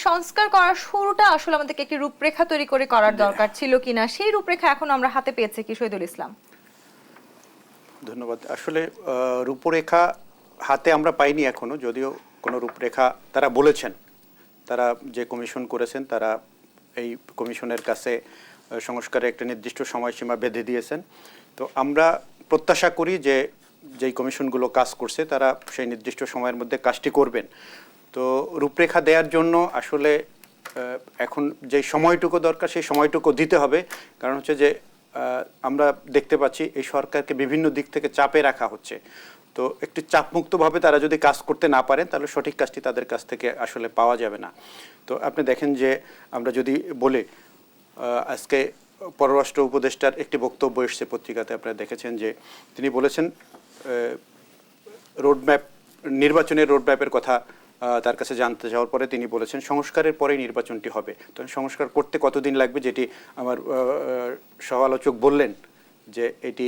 সংস্কার করার শুরুটা আসলে আমাদেরকে একটি রূপরেখা তৈরি করে করার দরকার ছিল কিনা, সেই রূপরেখা এখন আমরা হাতে পেয়েছি কি শহীদুল ইসলাম? ধন্যবাদ। আসলে রূপরেখা হাতে আমরা পাইনি এখনো, যদিও কোনো রূপরেখা তারা বলেছেন, তারা যে কমিশন করেছেন তারা এই কমিশনের কাছে সংস্কারের একটা নির্দিষ্ট সময়সীমা বেঁধে দিয়েছেন। তো আমরা প্রত্যাশা করি যে যেই কমিশনগুলো কাজ করছে তারা সেই নির্দিষ্ট সময়ের মধ্যে কাজটি করবেন। তো রূপরেখা দেওয়ার জন্য আসলে এখন যে সময়টুকু দরকার সেই সময়টুকু দিতে হবে। কারণ হচ্ছে যে আমরা দেখতে পাচ্ছি এই সরকারকে বিভিন্ন দিক থেকে চাপে রাখা হচ্ছে। তো একটু চাপমুক্তভাবে তারা যদি কাজ করতে না পারেন তাহলে সঠিক কাজটি তাদের কাছ থেকে আসলে পাওয়া যাবে না। তো আপনি দেখেন যে আমরা যদি বলি, আজকে পররাষ্ট্র উপদেষ্টার একটি বক্তব্য এসেছে পত্রিকাতে, আপনারা দেখেছেন যে তিনি বলেছেন রোডম্যাপ, নির্বাচনের রোডম্যাপের কথা তার কাছে জানতে যাওয়ার পরে তিনি বলেছেন সংস্কারের পরেই নির্বাচনটি হবে। তো সংস্কার করতে কতদিন লাগবে, যেটি আমার সহ আলোচক বললেন যে এটি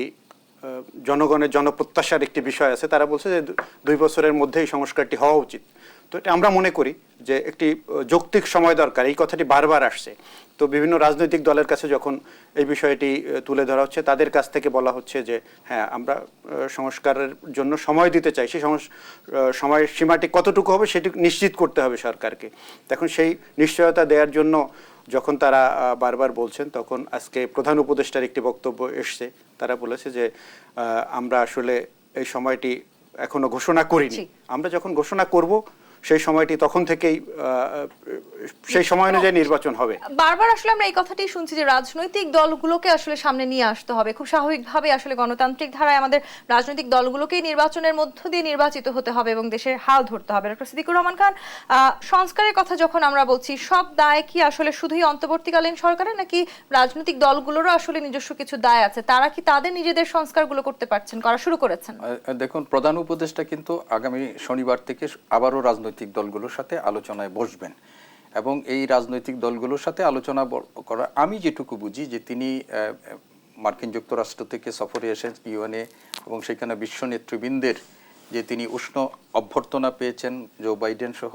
জনগণের জনপ্রত্যাশার একটি বিষয় আছে, তারা বলছে যে 2 বছরের মধ্যেই সংস্কারটি হওয়া উচিত। তো এটা আমরা মনে করি যে একটি যৌক্তিক সময় দরকার, এই কথাটি বারবার আসছে। তো বিভিন্ন রাজনৈতিক দলের কাছে যখন এই বিষয়টি তুলে ধরা হচ্ছে তাদের কাছ থেকে বলা হচ্ছে যে হ্যাঁ আমরা সংস্কারের জন্য সময় দিতে চাই, সেই সময় সীমাটি কতটুকু হবে সেটি নিশ্চিত করতে হবে সরকারকে। এখন সেই নিশ্চয়তা দেওয়ার জন্য যখন তারা বারবার বলছেন, তখন আজকে প্রধান উপদেষ্টার একটি বক্তব্য এসছে, তারা বলেছে যে আমরা আসলে এই সময়টি এখনো ঘোষণা করিনি, আমরা যখন ঘোষণা করব সেই সময়টি তখন থেকেই সেই সময় অনুযায়ী নির্বাচন হবে। বারবার আসলে আমরা এই কথাটি শুনছি যে রাজনৈতিক দলগুলোকে আসলে সামনে নিয়ে আসতে হবে, খুব স্বাভাবিকভাবে আসলে গণতান্ত্রিক ধারায় আমাদের রাজনৈতিক দলগুলোকেই নির্বাচনের মধ্য দিয়ে নির্বাচিত হতে হবে এবং দেশের হাল ধরতে হবে। ডক্টর সিদ্দিকুর রহমান খান, সংস্কারের কথা যখন আমরা বলছি, সব দায় কি আসলে শুধুই অন্তর্বর্তীকালীন সরকারের, নাকি রাজনৈতিক দলগুলোরও আসলে নিজস্ব কিছু দায় আছে? তারা কি তাদের নিজেদের সংস্কারগুলো করতে পারছেন, করা শুরু করেছেন? দেখুন, প্রধান উপদেষ্টা কিন্তু আগামী শনিবার থেকে আবারও রাজনৈতিক দলগুলোর সাথে আলোচনায় বসবেন এবং এই রাজনৈতিক দলগুলোর সাথে আলোচনা করা, আমি যেটুকু বুঝি যে তিনি মার্কিন যুক্তরাষ্ট্র থেকে সফরে এসেছেন ইউএনএ এবং সেখানে বিশ্ব নেতৃবৃন্দের যে তিনি উষ্ণ অভ্যর্থনা পেয়েছেন জো বাইডেন সহ,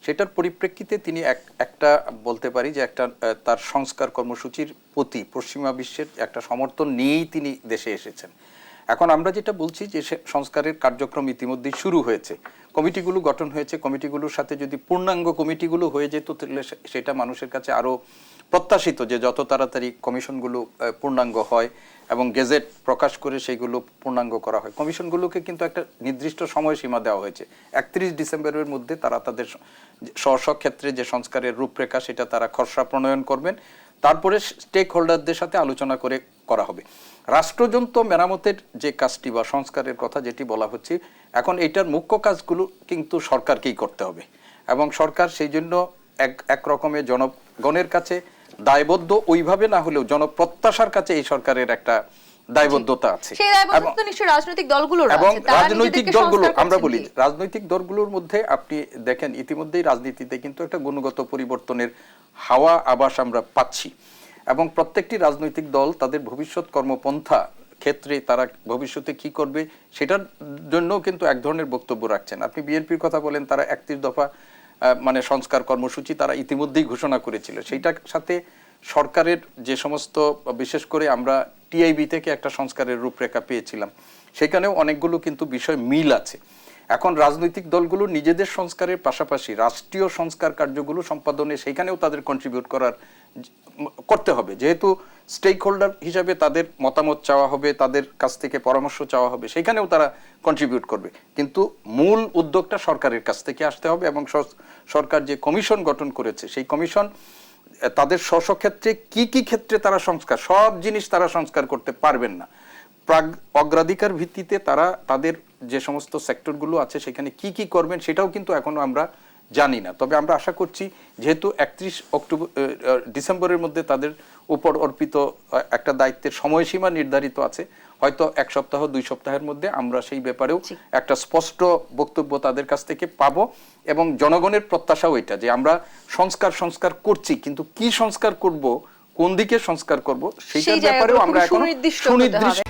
সেটার পরিপ্রেক্ষিতে তিনি একটা বলতে পারি যে একটা তার সংস্কার কর্মসূচির প্রতি পশ্চিমা বিশ্বের একটা সমর্থন নিয়েই তিনি দেশে এসেছেন। এখন আমরা যেটা বলছি যে সংস্কারের কার্যক্রম ইতিমধ্যেই শুরু হয়েছে, কমিটিগুলো গঠন হয়েছে, কমিটিগুলোর সাথে যদি পূর্ণাঙ্গ কমিটিগুলো হয়ে যেত তাহলে সেটা মানুষের কাছে আরও প্রত্যাশিত যে যত তাড়াতাড়ি কমিশনগুলো পূর্ণাঙ্গ হয় এবং গেজেট প্রকাশ করে সেইগুলো পূর্ণাঙ্গ করা হয়। কমিশনগুলোকে কিন্তু একটা নির্দিষ্ট সময়সীমা দেওয়া হয়েছে, 31 ডিসেম্বরের মধ্যে তারা তাদের স্ব ক্ষেত্রে যে সংস্কারের রূপরেখা সেটা তারা খসড়া প্রণয়ন করবেন, তারপরে স্টেক হোল্ডারদের সাথে আলোচনা করে করা হবে। রাষ্ট্রযন্ত্র মেরামতের যে কাজটি বা সংস্কারের কথা যেটি বলা হচ্ছে, এখন এইটার মুখ্য কাজগুলো কিন্তু সরকারকেই করতে হবে এবং সরকার সেই জন্য এক রকমের জনগণের কাছে দায়বদ্ধ, ওইভাবে না হলেও জনপ্রত্যাশার কাছে এই সরকারের একটা দায়বদ্ধতা আছে। এবং রাজনৈতিক দলগুলো, আমরা বলি রাজনৈতিক দলগুলোর মধ্যে আপনি দেখেন ইতিমধ্যেই রাজনীতিতে কিন্তু একটা গুণগত পরিবর্তনের হাওয়া আভাস আমরা পাচ্ছি এবং প্রত্যেকটি রাজনৈতিক দল তাদের ভবিষ্যৎ কর্মপন্থা ক্ষেত্রে তারা ভবিষ্যতে কি করবে সেটার জন্য কিন্তু এক ধরনের বক্তব্য রাখছেন। আপনি বিএনপির কথা বলেন, তারা 31 দফা মানে সংস্কার কর্মসূচি তারা ইতিমধ্যেই ঘোষণা করেছিল, সেইটার সাথে সরকারের যে সমস্ত, বিশেষ করে আমরা টিআইবি থেকে একটা সংস্কারের রূপরেখা পেয়েছিলাম, সেখানেও অনেকগুলো কিন্তু বিষয় মিল আছে। এখন রাজনৈতিক দলগুলো নিজেদের সংস্কারের পাশাপাশি রাষ্ট্রীয় সংস্কার কার্যগুলো সম্পাদনে সেইখানেও তাদের কন্ট্রিবিউট করতে হবে, যেহেতু স্টেক হোল্ডার হিসাবে তাদের মতামত চাওয়া হবে, তাদের কাছ থেকে পরামর্শ চাওয়া হবে, সেখানেও তারা কন্ট্রিবিউট করবে। কিন্তু মূল উদ্যোগটা সরকারের কাছ থেকে আসতে হবে এবং সরকার যে কমিশন গঠন করেছে সেই কমিশন তাদের স্ব ক্ষেত্রে কি কি ক্ষেত্রে তারা সংস্কার, সব জিনিস তারা সংস্কার করতে পারবেন না, অগ্রাধিকার ভিত্তিতে তারা তাদের যে সমস্ত সেক্টরগুলো আছে সেখানে কি কি করবেন সেটাও কিন্তু এখনো আমরা জানি না। তবে আমরা আশা করছি যেহেতু 31 ডিসেম্বরের মধ্যে তাদের উপর অর্পিত একটা দায়িত্বের সময়সীমা নির্ধারিত আছে, হয়তো 1 সপ্তাহ 2 সপ্তাহের মধ্যে আমরা সেই ব্যাপারেও একটা স্পষ্ট বক্তব্য তাদের কাছ থেকে পাবো এবং জনগণের প্রত্যাশাও এটা যে আমরা সংস্কার করছি, কিন্তু কি সংস্কার করব, কোন দিকে সংস্কার করব সেটার ব্যাপারেও আমরা এখন সুনির্দিষ্ট